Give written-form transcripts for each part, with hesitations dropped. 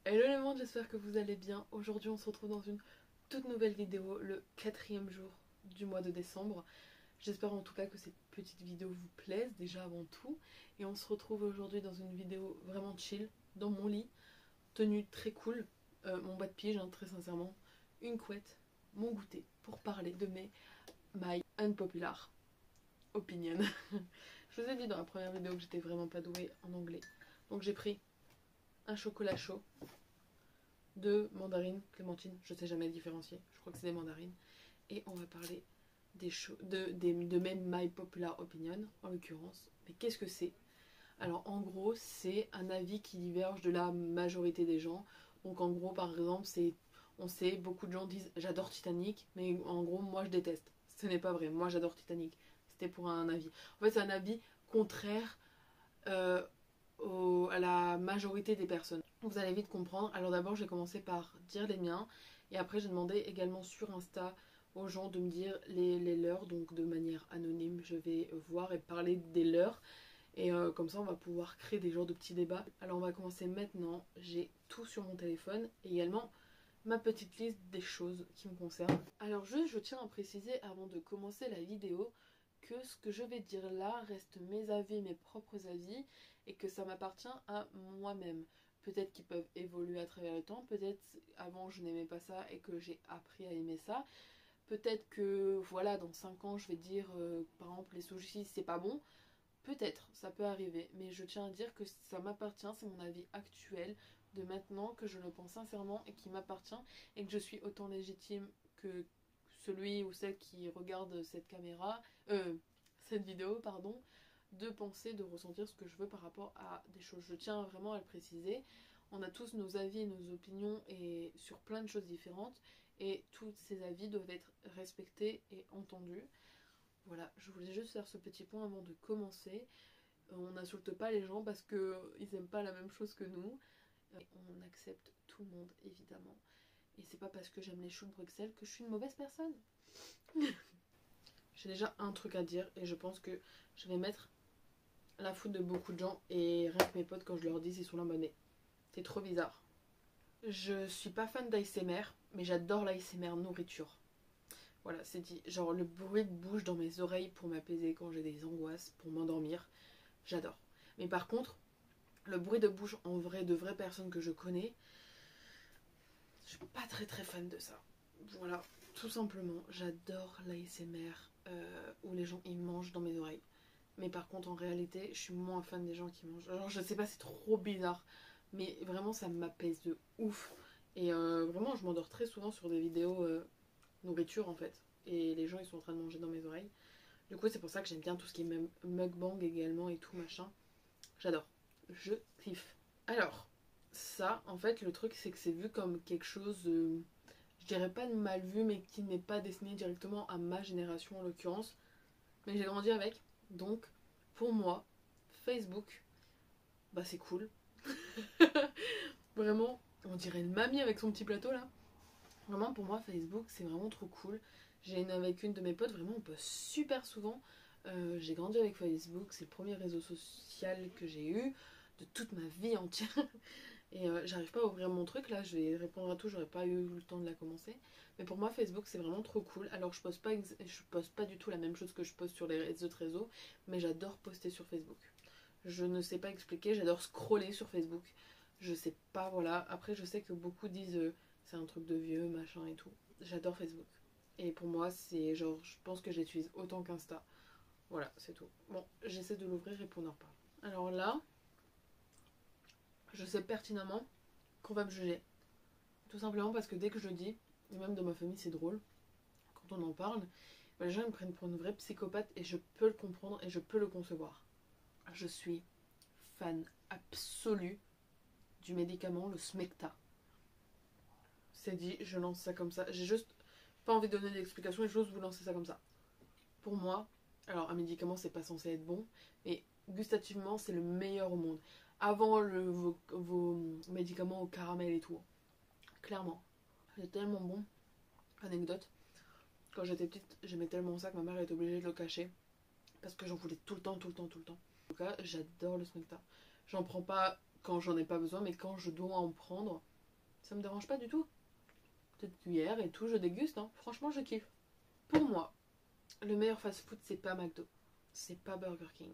Hello le monde, j'espère que vous allez bien. Aujourd'hui on se retrouve dans une toute nouvelle vidéo, le 4e jour du mois de décembre. J'espère en tout cas que cette petite vidéo vous plaise déjà avant tout. Et on se retrouve aujourd'hui dans une vidéo vraiment chill, dans mon lit, tenue très cool, mon bas de pige très sincèrement, une couette, mon goûter pour parler de my unpopular opinion. Je vous ai dit dans la première vidéo que j'étais vraiment pas douée en anglais. Donc j'ai pris un chocolat chaud, de mandarines, clémentines, je sais jamais différencier, je crois que c'est des mandarines. Et on va parler de mes My Popular Opinion, en l'occurrence. Mais qu'est-ce que c'est? Alors en gros, c'est un avis qui diverge de la majorité des gens. Donc en gros, par exemple, on sait, beaucoup de gens disent j'adore Titanic, mais en gros, moi je déteste. Ce n'est pas vrai, moi j'adore Titanic. C'était pour un avis. En fait, c'est un avis contraire euh, à la majorité des personnes. Vous allez vite comprendre. Alors d'abord, j'ai commencé par dire les miens. Et après, j'ai demandé également sur Insta aux gens de me dire les leurs. Donc de manière anonyme, je vais voir et parler des leurs. Et comme ça, on va pouvoir créer des genres de petits débats. Alors on va commencer maintenant. J'ai tout sur mon téléphone. Et également ma petite liste des choses qui me concernent. Alors je tiens à préciser avant de commencer la vidéo que ce que je vais dire là reste mes avis, mes propres avis, et que ça m'appartient à moi-même. Peut-être qu'ils peuvent évoluer à travers le temps, peut-être avant je n'aimais pas ça et que j'ai appris à aimer ça. Peut-être que voilà, dans 5 ans je vais dire par exemple les sushis c'est pas bon. Peut-être, ça peut arriver, mais je tiens à dire que ça m'appartient, c'est mon avis actuel de maintenant, que je le pense sincèrement et qui m'appartient, et que je suis autant légitime que celui ou celle qui regarde cette vidéo, pardon, de penser, de ressentir ce que je veux par rapport à des choses. Je tiens vraiment à le préciser. On a tous nos avis et nos opinions et sur plein de choses différentes, et tous ces avis doivent être respectés et entendus. Voilà, je voulais juste faire ce petit point avant de commencer. On n'insulte pas les gens parce qu'ils n'aiment pas la même chose que nous. On accepte tout le monde, évidemment. Et c'est pas parce que j'aime les choux de Bruxelles que je suis une mauvaise personne. J'ai déjà un truc à dire et je pense que je vais mettre la faute de beaucoup de gens. Et rien que mes potes, quand je leur dis, ils sont là en mode c'est trop bizarre. Je suis pas fan d'ASMR, mais j'adore l'ASMR nourriture. Voilà, c'est dit. Genre le bruit de bouche dans mes oreilles pour m'apaiser quand j'ai des angoisses, pour m'endormir. J'adore. Mais par contre, le bruit de bouche en vrai, de vraies personnes que je connais, je suis pas très très fan de ça. Voilà, tout simplement, j'adore l'ASMR où les gens ils mangent dans mes oreilles. Mais par contre, en réalité, je suis moins fan des gens qui mangent. Alors, je sais pas, c'est trop bizarre. Mais vraiment, ça m'apaise de ouf. Et vraiment, je m'endors très souvent sur des vidéos nourriture en fait. Et les gens ils sont en train de manger dans mes oreilles. Du coup, c'est pour ça que j'aime bien tout ce qui est mukbang également et tout machin. J'adore. Je kiffe. Alors, ça, en fait, le truc, c'est que c'est vu comme quelque chose, je dirais pas de mal vu, mais qui n'est pas destiné directement à ma génération en l'occurrence. Mais j'ai grandi avec. Donc, pour moi, Facebook, bah c'est cool. Vraiment, on dirait une mamie avec son petit plateau là. Vraiment, pour moi, Facebook, c'est vraiment trop cool. Avec une de mes potes, vraiment, on poste super souvent. J'ai grandi avec Facebook, c'est le premier réseau social que j'ai eu de toute ma vie entière. Et j'arrive pas à ouvrir mon truc, là, je vais répondre à tout, j'aurais pas eu le temps de la commencer. Mais pour moi, Facebook, c'est vraiment trop cool. Alors, je poste pas du tout la même chose que je poste sur les autres réseaux, mais j'adore poster sur Facebook. Je ne sais pas expliquer, j'adore scroller sur Facebook. Je sais pas, voilà. Après, je sais que beaucoup disent c'est un truc de vieux, machin et tout. J'adore Facebook. Et pour moi, c'est genre, je pense que j'utilise autant qu'Insta. Voilà, c'est tout. Bon, j'essaie de l'ouvrir et puis on en reparle. Alors là, je sais pertinemment qu'on va me juger. Tout simplement parce que dès que je le dis, et même dans ma famille c'est drôle, quand on en parle, bah, les gens ils me prennent pour une vraie psychopathe et je peux le comprendre et je peux le concevoir. Je suis fan absolu du médicament, le Smecta. C'est dit, je lance ça comme ça. J'ai juste pas envie de donner d'explications et j'ose vous lancer ça comme ça. Pour moi, alors un médicament c'est pas censé être bon, mais gustativement c'est le meilleur au monde. Avant vos médicaments au caramel et tout. Clairement. C'est tellement bon. Anecdote. Quand j'étais petite, j'aimais tellement ça que ma mère était obligée de le cacher. Parce que j'en voulais tout le temps, tout le temps, tout le temps. En tout cas, j'adore le Smecta. J'en prends pas quand j'en ai pas besoin, mais quand je dois en prendre, Ça me dérange pas du tout. Petite cuillère et tout, je déguste, hein. Franchement je kiffe. Pour moi, le meilleur fast-food c'est pas McDo, c'est pas Burger King,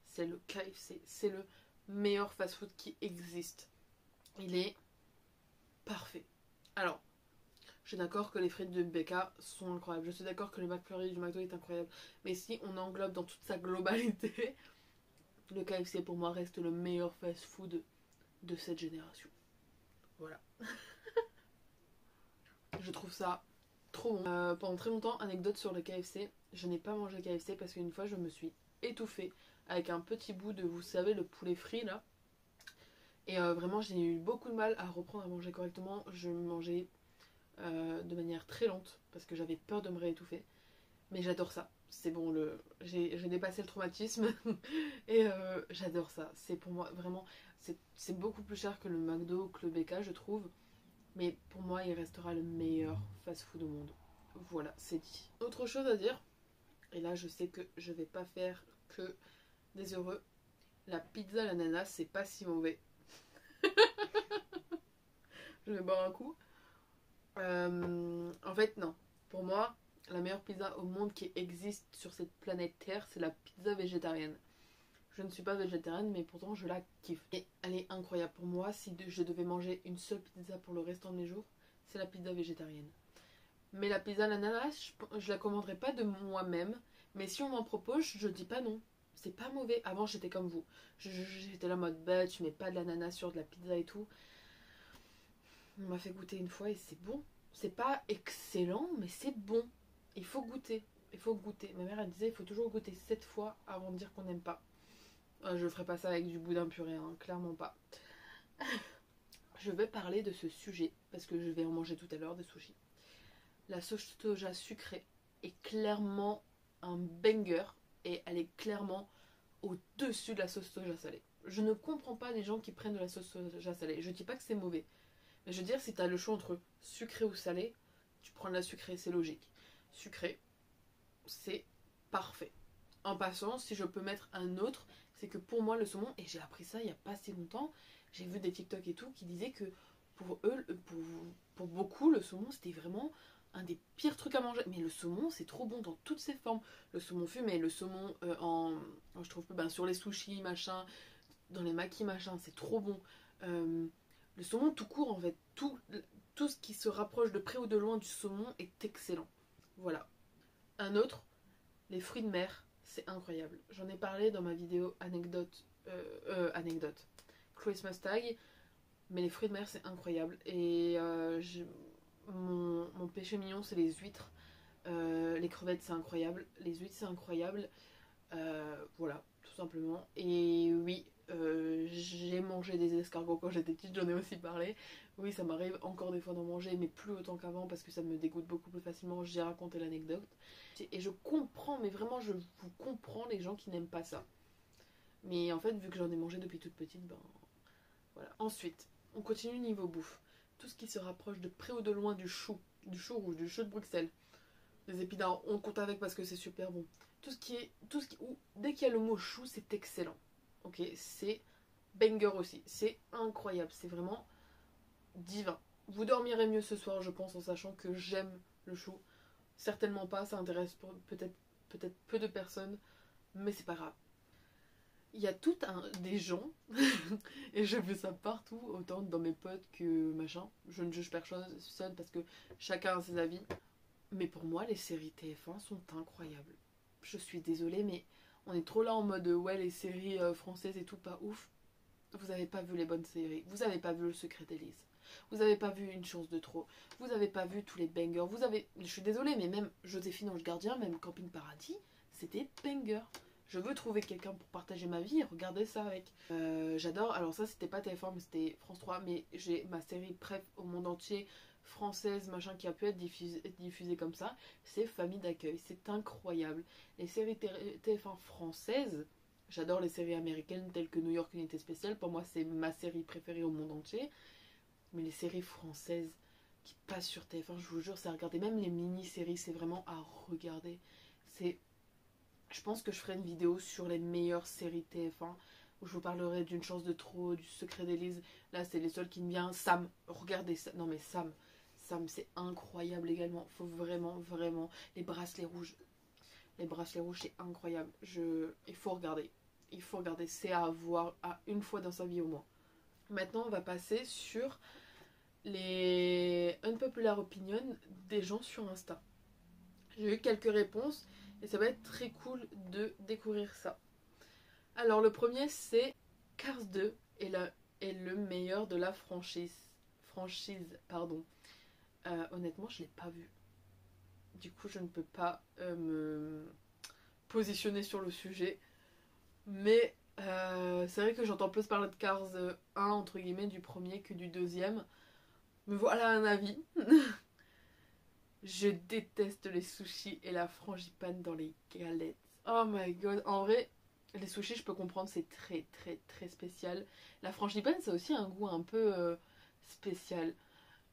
c'est le KFC, c'est le meilleur fast-food qui existe. Il est parfait. Alors, je suis d'accord que les frites de BK sont incroyables, je suis d'accord que le McFlurry du McDo est incroyable, mais si on englobe dans toute sa globalité, le KFC pour moi reste le meilleur fast-food de cette génération. Voilà. Je trouve ça trop bon. Pendant très longtemps, anecdote sur le KFC, je n'ai pas mangé le KFC parce qu'une fois je me suis étouffée avec un petit bout de, vous savez, le poulet frit là. Et vraiment j'ai eu beaucoup de mal à reprendre à manger correctement. Je mangeais de manière très lente parce que j'avais peur de me réétouffer. Mais j'adore ça. C'est bon, j'ai dépassé le traumatisme et j'adore ça. C'est pour moi vraiment, c'est beaucoup plus cher que le McDo, que le BK je trouve. Mais pour moi, il restera le meilleur fast-food au monde. Voilà, c'est dit. Autre chose à dire, et là je sais que je vais pas faire que des heureux. La pizza à l'ananas, c'est pas si mauvais. Je vais boire un coup. En fait, non. Pour moi, la meilleure pizza au monde qui existe sur cette planète Terre, c'est la pizza végétarienne. Je ne suis pas végétarienne, mais pourtant je la kiffe. Et elle est incroyable. Pour moi, si je devais manger une seule pizza pour le restant de mes jours, c'est la pizza végétarienne. Mais la pizza à l'ananas, je la commanderai pas de moi-même. Mais si on m'en propose, je dis pas non. C'est pas mauvais. Avant, j'étais comme vous. J'étais là en mode bête, je mets pas de l'ananas sur de la pizza et tout. On m'a fait goûter une fois et c'est bon. C'est pas excellent, mais c'est bon. Il faut goûter. Il faut goûter. Ma mère, elle disait, il faut toujours goûter 7 fois avant de dire qu'on n'aime pas. Je ferai pas ça avec du boudin puré, hein, clairement pas. Je vais parler de ce sujet, parce que je vais en manger tout à l'heure, des sushis. La sauce soja sucrée est clairement un banger, et elle est clairement au-dessus de la sauce soja salée. Je ne comprends pas les gens qui prennent de la sauce soja salée. Je dis pas que c'est mauvais, mais je veux dire, si tu as le choix entre sucré ou salé, tu prends de la sucrée, c'est logique. Sucré, c'est parfait. En passant, si je peux mettre un autre, c'est que pour moi le saumon, et j'ai appris ça il n'y a pas si longtemps, j'ai vu des TikTok et tout qui disaient que pour eux, pour beaucoup, le saumon c'était vraiment un des pires trucs à manger. Mais le saumon c'est trop bon dans toutes ses formes. Le saumon fumé, le saumon je trouve sur les sushis, machin, dans les makis, machin, c'est trop bon. Le saumon tout court en fait, tout ce qui se rapproche de près ou de loin du saumon est excellent. Voilà. Un autre, les fruits de mer. C'est incroyable. J'en ai parlé dans ma vidéo anecdote Christmas Tag. Mais les fruits de mer c'est incroyable. Et mon péché mignon c'est les huîtres. Les crevettes c'est incroyable. Les huîtres c'est incroyable. Voilà, tout simplement. Et oui, j'ai mangé des escargots quand j'étais petite, j'en ai aussi parlé. Oui, ça m'arrive encore des fois d'en manger, mais plus autant qu'avant parce que ça me dégoûte beaucoup plus facilement. J'ai raconté l'anecdote. Et je comprends, mais vraiment, je vous comprends les gens qui n'aiment pas ça. Mais en fait, vu que j'en ai mangé depuis toute petite, ben voilà. Ensuite, on continue niveau bouffe. Tout ce qui se rapproche de près ou de loin du chou rouge, du chou de Bruxelles. Les épinards, on compte avec parce que c'est super bon. Dès qu'il y a le mot chou, c'est excellent. Ok, c'est banger aussi. C'est incroyable, c'est vraiment divin. Vous dormirez mieux ce soir, je pense, en sachant que j'aime le chou. Certainement pas, ça intéresse peut-être peu de personnes, mais c'est pas grave. Il y a des gens, et je fais ça partout, autant dans mes potes que machin. Je ne juge personne parce que chacun a ses avis. Mais pour moi, les séries TF1 sont incroyables. Je suis désolée, mais on est trop là en mode ouais, les séries françaises et tout, pas ouf. Vous avez pas vu les bonnes séries. Vous avez pas vu Le Secret d'Élise. Vous avez pas vu Une chance de trop. Vous avez pas vu tous les bangers. Je suis désolée, mais même Joséphine Ange Gardien, même Camping Paradis, c'était banger. Je veux trouver quelqu'un pour partager ma vie et regarder ça avec. J'adore. Alors ça, c'était pas TF1, mais c'était France 3. Mais j'ai ma série préf au monde entier, française, machin, qui a pu être diffusée comme ça. C'est Famille d'accueil. C'est incroyable. Les séries TF1 françaises, j'adore les séries américaines telles que New York Unité Spéciale. Pour moi, c'est ma série préférée au monde entier. Mais les séries françaises qui passent sur TF1, je vous jure, c'est à regarder. Même les mini-séries, c'est vraiment à regarder. Je pense que je ferai une vidéo sur les meilleures séries TF1. où je vous parlerai d'une chance de trop, du secret d'Élise. Là, c'est les seuls qui me viennent. Sam, regardez ça. Non mais Sam, c'est incroyable également. Faut vraiment, vraiment. Les bracelets rouges. Les bracelets rouges, c'est incroyable. Il faut regarder. Il faut regarder. C'est à voir à une fois dans sa vie au moins. Maintenant, on va passer sur les unpopular opinions des gens sur Insta. J'ai eu quelques réponses et ça va être très cool de découvrir ça. Alors le premier c'est Cars 2 est le meilleur de la franchise. Honnêtement je l'ai pas vu. Du coup je ne peux pas me positionner sur le sujet. Mais c'est vrai que j'entends plus parler de Cars 1 entre guillemets du premier que du deuxième. Me voilà un avis. Je déteste les sushis et la frangipane dans les galettes. Oh my god. En vrai, les sushis, je peux comprendre, c'est très très très spécial. La frangipane, ça a aussi un goût un peu spécial.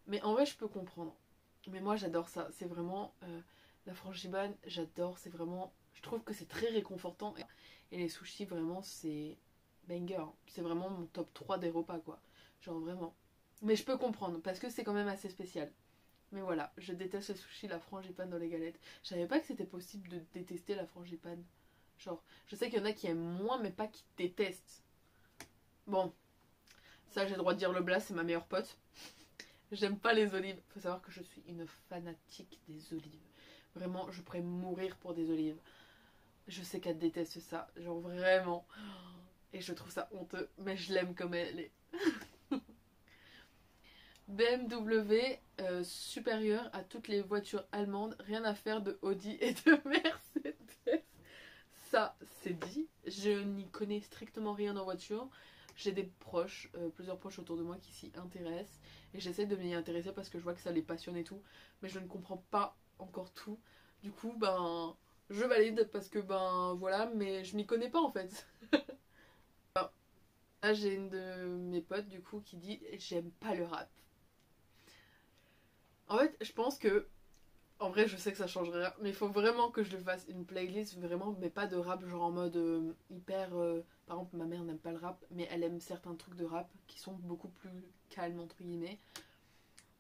Mais en vrai, je peux comprendre. Mais moi, j'adore ça. C'est vraiment... la frangipane, j'adore. C'est vraiment... Je trouve que c'est très réconfortant. Et les sushis, vraiment, c'est banger. C'est vraiment mon top 3 des repas, quoi. Genre vraiment. Mais je peux comprendre, parce que c'est quand même assez spécial. Mais voilà, je déteste les sushis, la frangipane dans les galettes. Je savais pas que c'était possible de détester la frangipane. Genre, je sais qu'il y en a qui aiment moins, mais pas qui détestent. Bon, ça j'ai le droit de dire le Blas, c'est ma meilleure pote. J'aime pas les olives. Faut savoir que je suis une fanatique des olives. Vraiment, je pourrais mourir pour des olives. Je sais qu'elle déteste ça, genre vraiment. Et je trouve ça honteux, mais je l'aime comme elle est. BMW supérieur à toutes les voitures allemandes, rien à faire de Audi et de Mercedes. Ça, c'est dit. Je n'y connais strictement rien en voiture. J'ai des proches, plusieurs proches autour de moi qui s'y intéressent. Et j'essaie de m'y intéresser parce que je vois que ça les passionne et tout. Mais je ne comprends pas encore tout. Du coup, ben, je valide parce que, ben, voilà, mais je m'y connais pas en fait. Là, j'ai une de mes potes, du coup, qui dit « J'aime pas le rap ». En fait, je pense que, en vrai, je sais que ça changerait rien, mais il faut vraiment que je le fasse une playlist, vraiment, mais pas de rap, genre en mode hyper. Par exemple, ma mère n'aime pas le rap, mais elle aime certains trucs de rap qui sont beaucoup plus calmes, entre guillemets.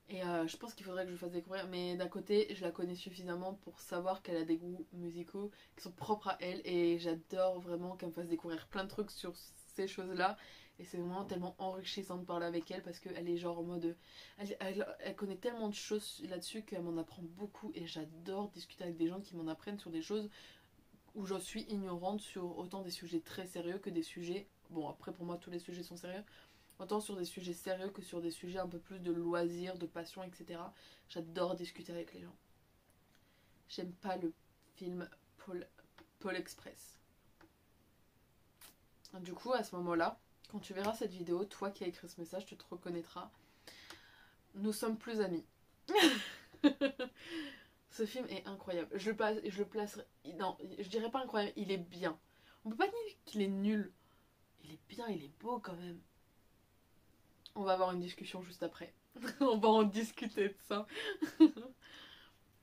Et je pense qu'il faudrait que je le fasse découvrir, mais d'un côté, je la connais suffisamment pour savoir qu'elle a des goûts musicaux qui sont propres à elle, et j'adore vraiment qu'elle me fasse découvrir plein de trucs sur ces choses-là. Et c'est vraiment tellement enrichissant de parler avec elle parce qu'elle est genre en mode... Elle connaît tellement de choses là-dessus qu'elle m'en apprend beaucoup et j'adore discuter avec des gens qui m'en apprennent sur des choses où je suis ignorante sur autant des sujets très sérieux que des sujets... Bon, après pour moi tous les sujets sont sérieux. Autant sur des sujets sérieux que sur des sujets un peu plus de loisirs, de passion, etc. J'adore discuter avec les gens. J'aime pas le film Paul Express. Du coup, à ce moment-là, quand tu verras cette vidéo, toi qui as écrit ce message, tu te reconnaîtras. Nous sommes plus amis. Ce film est incroyable. Je le placerai... Non, je dirais pas incroyable, il est bien. On peut pas dire qu'il est nul. Il est bien, il est beau quand même. On va avoir une discussion juste après. On va en discuter de ça.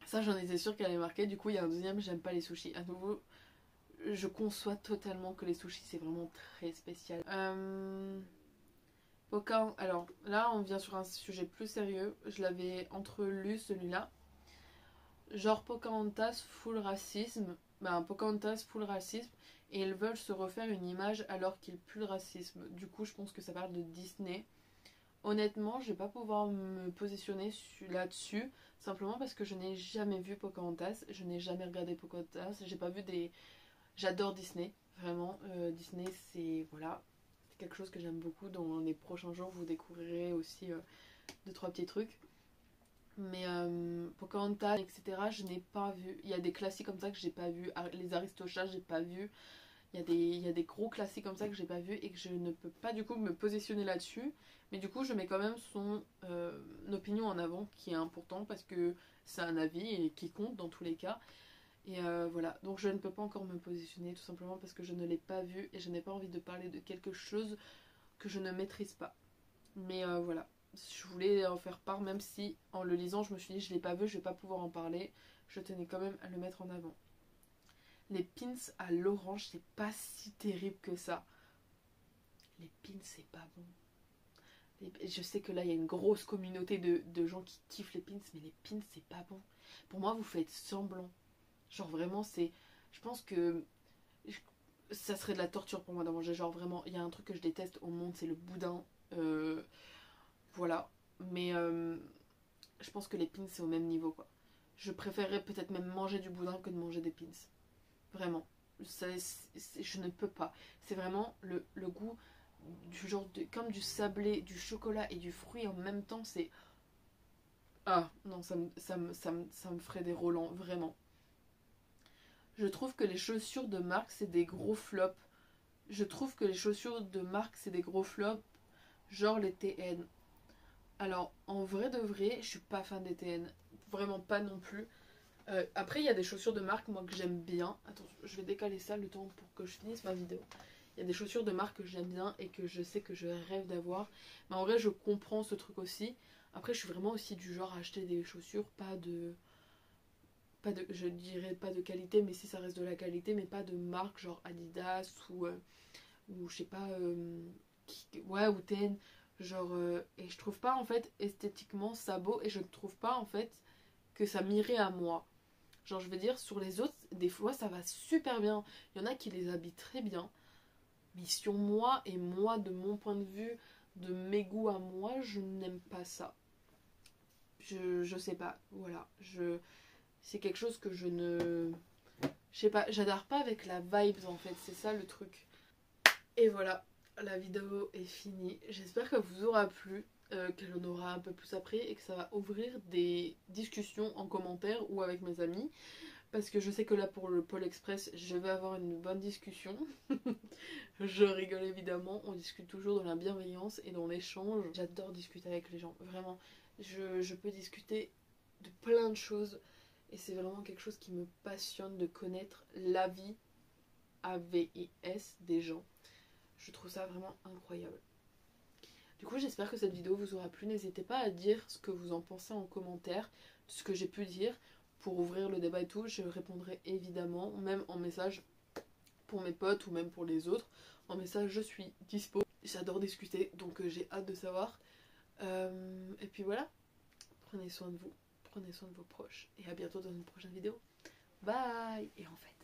Ça, j'en étais sûre qu'elle allait marquer. Du coup, il y a un deuxième, j'aime pas les sushis. À nouveau, je conçois totalement que les sushis, c'est vraiment très spécial. Alors là, on vient sur un sujet plus sérieux. Je l'avais entrelu celui-là. Genre Pocahontas full racisme. Pocahontas full racisme. Et ils veulent se refaire une image alors qu'il pue le racisme. Du coup, je pense que ça parle de Disney. Honnêtement, je vais pas pouvoir me positionner là-dessus. Simplement parce que je n'ai jamais vu Pocahontas. Je n'ai jamais regardé Pocahontas. J'ai pas vu des... J'adore Disney. Vraiment. Disney, c'est... Voilà. C'est quelque chose que j'aime beaucoup. Dans les prochains jours, vous découvrirez aussi 2-3 petits trucs. Mais Pocahontas, etc., je n'ai pas vu. Il y a des classiques comme ça que j'ai pas vu. Les Aristochats, j'ai pas vu. Il y a des gros classiques comme ça que j'ai pas vu et que je ne peux pas du coup me positionner là-dessus. Mais du coup, je mets quand même son opinion en avant qui est important parce que c'est un avis et qui compte dans tous les cas. Et voilà, donc je ne peux pas encore me positionner tout simplement parce que je ne l'ai pas vu et je n'ai pas envie de parler de quelque chose que je ne maîtrise pas. Mais voilà, je voulais en faire part même si en le lisant je me suis dit je l'ai pas vu, je vais pas pouvoir en parler. Je tenais quand même à le mettre en avant. Les pins à l'orange, c'est pas si terrible que ça. les pins c'est pas bon. Je sais que là il y a une grosse communauté de gens qui kiffent les pins, mais les pins c'est pas bon. Pour moi vous faites semblant. Genre vraiment c'est... Je pense que ça serait de la torture pour moi d'en manger. Genre vraiment, il y a un truc que je déteste au monde, c'est le boudin. Voilà. Mais je pense que les pins c'est au même niveau quoi. Je préférerais peut-être même manger du boudin que de manger des pins. Vraiment. Je ne peux pas. C'est vraiment le goût du genre comme du sablé, du chocolat et du fruit en même temps. C'est... Ah non, ça me ferait des Rolands, vraiment. Je trouve que les chaussures de marque c'est des gros flops. Je trouve que les chaussures de marque c'est des gros flops. Genre les TN. Alors en vrai de vrai, je suis pas fan des TN. Vraiment pas non plus. Après il y a des chaussures de marque moi que j'aime bien. Attends, je vais décaler ça le temps pour que je finisse ma vidéo. Il y a des chaussures de marque que j'aime bien et que je sais que je rêve d'avoir. Mais en vrai je comprends ce truc aussi. Après je suis vraiment aussi du genre à acheter des chaussures je dirais pas de qualité, mais si ça reste de la qualité, mais pas de marque genre Adidas ou je sais pas, ouais, ou TN. Genre, et je trouve pas en fait esthétiquement ça beau et je ne trouve pas en fait que ça m'irait à moi. Genre, je veux dire, sur les autres, des fois ça va super bien. Il y en a qui les habillent très bien. Mais sur moi, et moi, de mon point de vue, de mes goûts à moi, je n'aime pas ça. Je sais pas, voilà. C'est quelque chose que je ne... Je sais pas, j'adore pas avec la vibes en fait, c'est ça le truc. Et voilà, la vidéo est finie. J'espère que vous aura plu, qu'elle en aura un peu plus appris et que ça va ouvrir des discussions en commentaire ou avec mes amis. Parce que je sais que là pour le Pôle Express, je vais avoir une bonne discussion. Je rigole évidemment, on discute toujours dans la bienveillance et dans l'échange. J'adore discuter avec les gens, vraiment. Je peux discuter de plein de choses et c'est vraiment quelque chose qui me passionne de connaître la vie AVIS des gens. Je trouve ça vraiment incroyable. Du coup j'espère que cette vidéo vous aura plu. N'hésitez pas à dire ce que vous en pensez en commentaire, ce que j'ai pu dire pour ouvrir le débat et tout. Je répondrai évidemment, même en message pour mes potes ou même pour les autres. En message je suis dispo. J'adore discuter donc j'ai hâte de savoir. Et puis voilà, prenez soin de vous, prenez soin de vos proches et à bientôt dans une prochaine vidéo. Bye. Et en fait